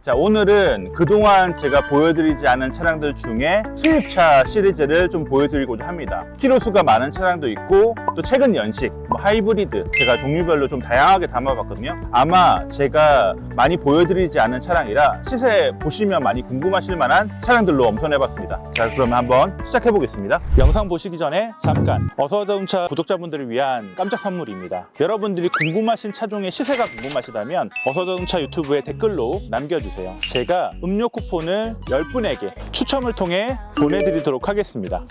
자, 오늘은 그동안 제가 보여드리지 않은 차량들 중에 수입차 시리즈를 좀 보여드리고자 합니다. 키로수가 많은 차량도 있고 또 최근 연식, 하이브리드 제가 종류별로 좀 다양하게 담아봤거든요. 아마 제가 많이 보여드리지 않은 차량이라 시세 보시면 많이 궁금하실 만한 차량들로 엄선해봤습니다. 자, 그러면 한번 시작해보겠습니다. 영상 보시기 전에 잠깐 어서자동차 구독자분들을 위한 깜짝 선물입니다. 여러분들이 궁금하신 차종의 시세가 궁금하시다면 어서자동차 유튜브에 댓글로 남겨주세요. 제가 음료 쿠폰을 10분에게 추첨을 통해 보내드리도록 하겠습니다.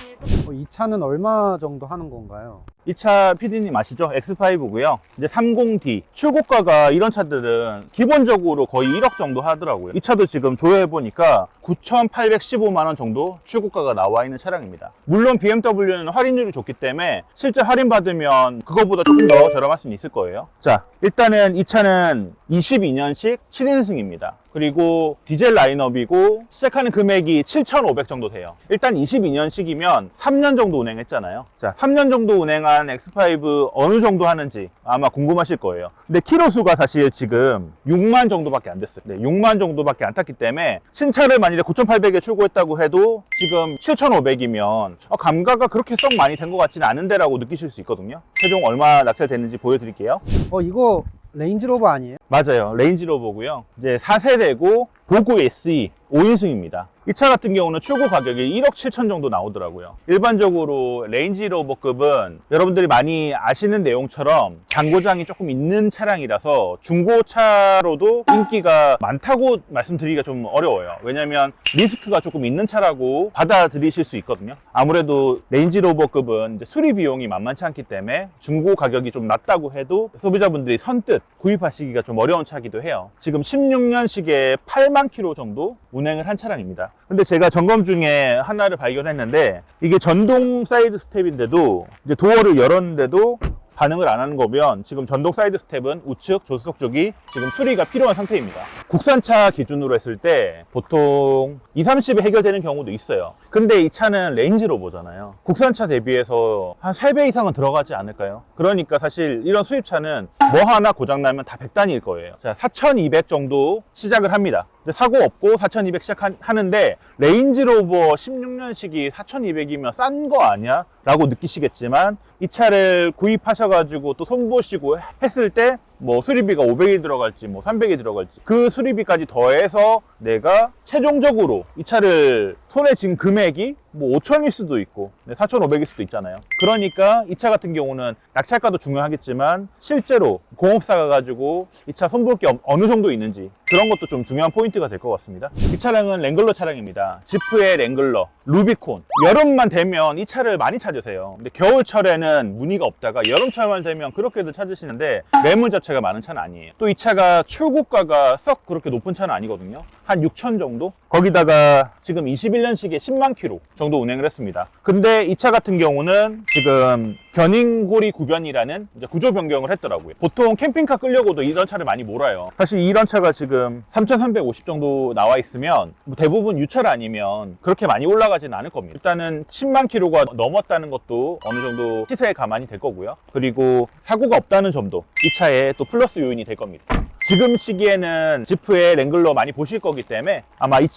이 차는 얼마 정도 하는 건가요? 이 차 PD님 아시죠? X5고요. 이제 30D 출고가가 이런 차들은 기본적으로 거의 1억 정도 하더라고요. 이 차도 지금 조회해보니까 9,815만 원 정도 출고가가 나와 있는 차량입니다. 물론 BMW는 할인율이 좋기 때문에 실제 할인받으면 그거보다 조금 더 저렴할 수는 있을 거예요. 자, 일단은 이 차는 22년식 7인승입니다. 그리고 디젤 라인업이고 시작하는 금액이 7,500 정도 돼요. 일단 22년식이면 3년 정도 운행했잖아요. 자, 3년 정도 운행한 X5 어느 정도 하는지 아마 궁금하실 거예요. 근데 키로수가 사실 지금 6만 정도밖에 안 됐어요. 네, 6만 정도밖에 안 탔기 때문에 신차를 만일에 9,800에 출고했다고 해도 지금 7,500이면 감가가 그렇게 썩 많이 된 것 같지는 않은데 라고 느끼실 수 있거든요. 최종 얼마 낙찰됐는지 보여드릴게요. 이거 레인지로버 아니에요? 맞아요. 레인지로버고요. 이제 4세대고 보고 SE 5인승입니다. 이 차 같은 경우는 출고 가격이 1억 7천 정도 나오더라고요. 일반적으로 레인지로버급은 여러분들이 많이 아시는 내용처럼 잔고장이 조금 있는 차량이라서 중고차로도 인기가 많다고 말씀드리기가 좀 어려워요. 왜냐면 리스크가 조금 있는 차라고 받아들이실 수 있거든요. 아무래도 레인지로버급은 이제 수리 비용이 만만치 않기 때문에 중고 가격이 좀 낮다고 해도 소비자분들이 선뜻 구입하시기가 좀 어려운 차기도 해요. 지금 16년식에 8만 킬로 정도 운행을 한 차량입니다. 근데 제가 점검 중에 하나를 발견했는데 이게 전동 사이드 스텝인데도 이제 도어를 열었는데도 반응을 안 하는 거면 지금 전동 사이드 스텝은 우측 조수석 쪽이 지금 수리가 필요한 상태입니다. 국산차 기준으로 했을 때 보통 2, 30에 해결되는 경우도 있어요. 근데 이 차는 레인지로버잖아요. 국산차 대비해서 한 3배 이상은 들어가지 않을까요? 그러니까 사실 이런 수입차는 뭐 하나 고장나면 다 100단위일 거예요. 자, 4,200 정도 시작을 합니다. 사고 없고 4,200 시작하는데 레인지로버 16년식이 4,200이면 싼 거 아니야? 라고 느끼시겠지만 이 차를 구입하셔가지고 또 손보시고 했을 때 뭐 수리비가 500이 들어갈지 뭐 300이 들어갈지 그 수리비까지 더해서 내가 최종적으로 이 차를 손에 쥔 금액이 뭐 5천일 수도 있고 4,500일 수도 있잖아요. 그러니까 이 차 같은 경우는 낙찰가도 중요하겠지만 실제로 공업사가 가지고 이 차 손볼 게 어느 정도 있는지 그런 것도 좀 중요한 포인트가 될 것 같습니다. 이 차량은 랭글러 차량입니다. 지프의 랭글러, 루비콘. 여름만 되면 이 차를 많이 찾으세요. 근데 겨울철에는 무늬가 없다가 여름철만 되면 그렇게들 찾으시는데 매물 자체가 많은 차는 아니에요. 또 이 차가 출고가가 썩 그렇게 높은 차는 아니거든요. 한 6천 정도? 거기다가 지금 21년식에 10만 킬로 정도 운행을 했습니다. 근데 이 차 같은 경우는 지금 견인고리 구변이라는 이제 구조 변경을 했더라고요. 보통 캠핑카 끌려고도 이런 차를 많이 몰아요. 사실 이런 차가 지금 3,350 정도 나와 있으면 대부분 유찰 아니면 그렇게 많이 올라가지는 않을 겁니다. 일단은 10만 킬로가 넘었다는 것도 어느 정도 시세에 감안이 될 거고요. 그리고 사고가 없다는 점도 이 차에 또 플러스 요인이 될 겁니다. 지금 시기에는 지프의 랭글러 많이 보실 거기 때문에 아마 이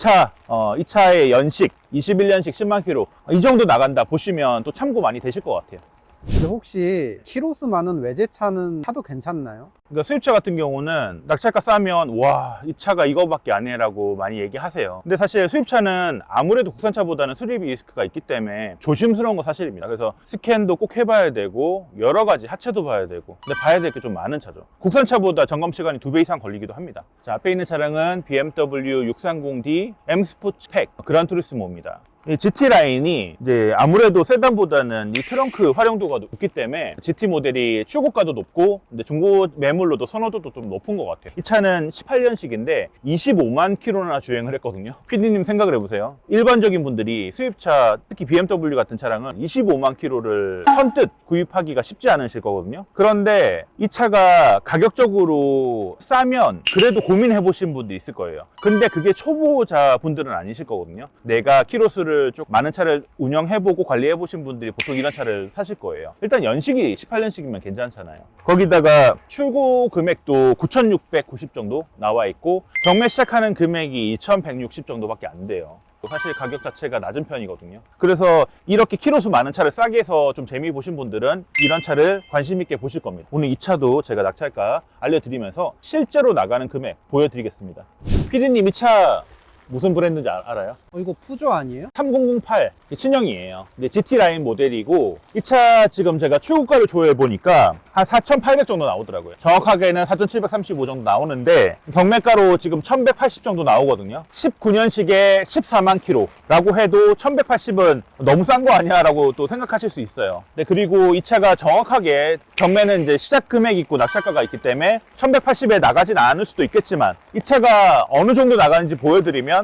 차의 연식 21년식 10만 킬로 이 정도 나간다 보시면 또 참고 많이 되실 것 같아요. 근데 혹시 키로수 많은 외제차는 타도 괜찮나요? 그러니까 수입차 같은 경우는 낙찰가 싸면 와, 이 차가 이거밖에 안 해라고 많이 얘기하세요. 근데 사실 수입차는 아무래도 국산차보다는 수리비 리스크가 있기 때문에 조심스러운 거 사실입니다. 그래서 스캔도 꼭 해봐야 되고 여러 가지 하체도 봐야 되고 근데 봐야 될 게 좀 많은 차죠. 국산차보다 점검 시간이 2배 이상 걸리기도 합니다. 자, 앞에 있는 차량은 BMW 630D M 스포츠 팩 그란투리스모입니다. 이 GT 라인이 이제 아무래도 세단보다는 이 트렁크 활용도가 높기 때문에 GT 모델이 출고가도 높고 근데 중고 매물로도 선호도도 좀 높은 것 같아요. 이 차는 18년식인데 25만 킬로나 주행을 했거든요. PD님 생각을 해보세요. 일반적인 분들이 수입차 특히 BMW 같은 차량은 25만 킬로를 선뜻 구입하기가 쉽지 않으실 거거든요. 그런데 이 차가 가격적으로 싸면 그래도 고민해 보신 분도 있을 거예요. 근데 그게 초보자 분들은 아니실 거거든요. 내가 키로수를 쭉 많은 차를 운영해보고 관리해보신 분들이 보통 이런 차를 사실 거예요. 일단 연식이 18년식이면 괜찮잖아요. 거기다가 출고 금액도 9,690 정도 나와 있고 경매 시작하는 금액이 2,160 정도밖에 안 돼요. 사실 가격 자체가 낮은 편이거든요. 그래서 이렇게 키로수 많은 차를 싸게 해서 좀 재미 보신 분들은 이런 차를 관심 있게 보실 겁니다. 오늘 이 차도 제가 낙찰가 알려드리면서 실제로 나가는 금액 보여드리겠습니다. 피디님, 이 차 무슨 브랜드인지 알아요? 이거 푸조 아니에요? 3008 신형이에요. 근데 GT 라인 모델이고 이 차 지금 제가 출고가를 조회해 보니까 한 4,800 정도 나오더라고요. 정확하게는 4,735 정도 나오는데 경매가로 지금 1,180 정도 나오거든요. 19년식에 14만 킬로라고 해도 1,180은 너무 싼 거 아니야 라고 또 생각하실 수 있어요. 네, 그리고 이 차가 정확하게 경매는 이제 시작 금액이 있고 낙찰가가 있기 때문에 1,180에 나가진 않을 수도 있겠지만 이 차가 어느 정도 나가는지 보여드리면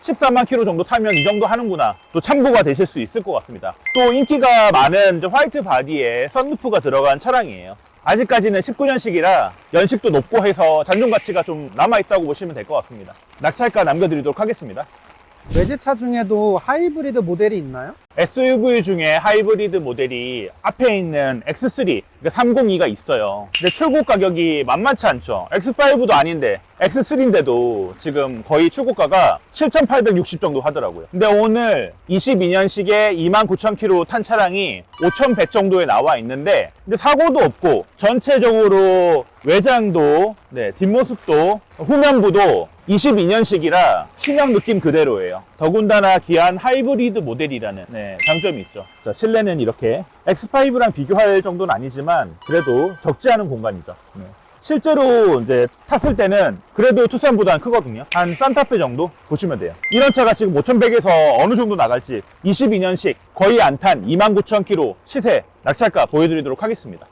14만 킬로 정도 타면 이 정도 하는구나 또 참고가 되실 수 있을 것 같습니다. 또 인기가 많은 이제 화이트 바디에 썬루프가 들어간 차량이에요. 아직까지는 19년식이라 연식도 높고 해서 잔존 가치가 좀 남아있다고 보시면 될 것 같습니다. 낙찰가 남겨드리도록 하겠습니다. 외제차 중에도 하이브리드 모델이 있나요? SUV 중에 하이브리드 모델이 앞에 있는 X3, 그러니까 302가 있어요. 근데 출고 가격이 만만치 않죠. X5도 아닌데 X3인데도 지금 거의 출고가가 7,860 정도 하더라고요. 근데 오늘 22년식에 29,000km 탄 차량이 5,100 정도에 나와 있는데 근데 사고도 없고 전체적으로 외장도 뒷모습도 후면부도 22년식이라 신형 느낌 그대로예요. 더군다나 기아는 하이브리드 모델이라는 장점이 있죠. 자, 실내는 이렇게 X5랑 비교할 정도는 아니지만 그래도 적지 않은 공간이죠. 실제로 이제 탔을 때는 그래도 투싼보다는 크거든요. 한 산타페 정도 보시면 돼요. 이런 차가 지금 5,100에서 어느 정도 나갈지 22년식 거의 안 탄 29,000km 시세 낙찰가 보여드리도록 하겠습니다.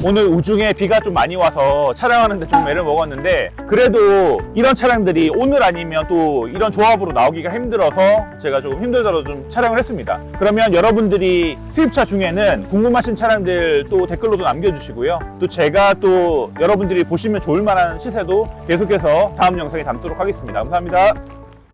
오늘 우중에 비가 좀 많이 와서 촬영하는데 좀 애를 먹었는데 그래도 이런 차량들이 오늘 아니면 또 이런 조합으로 나오기가 힘들어서 제가 조금 힘들더라도 좀 촬영을 했습니다. 그러면 여러분들이 수입차 중에는 궁금하신 차량들 또 댓글로도 남겨주시고요. 또 제가 또 여러분들이 보시면 좋을 만한 시세도 계속해서 다음 영상에 담도록 하겠습니다. 감사합니다.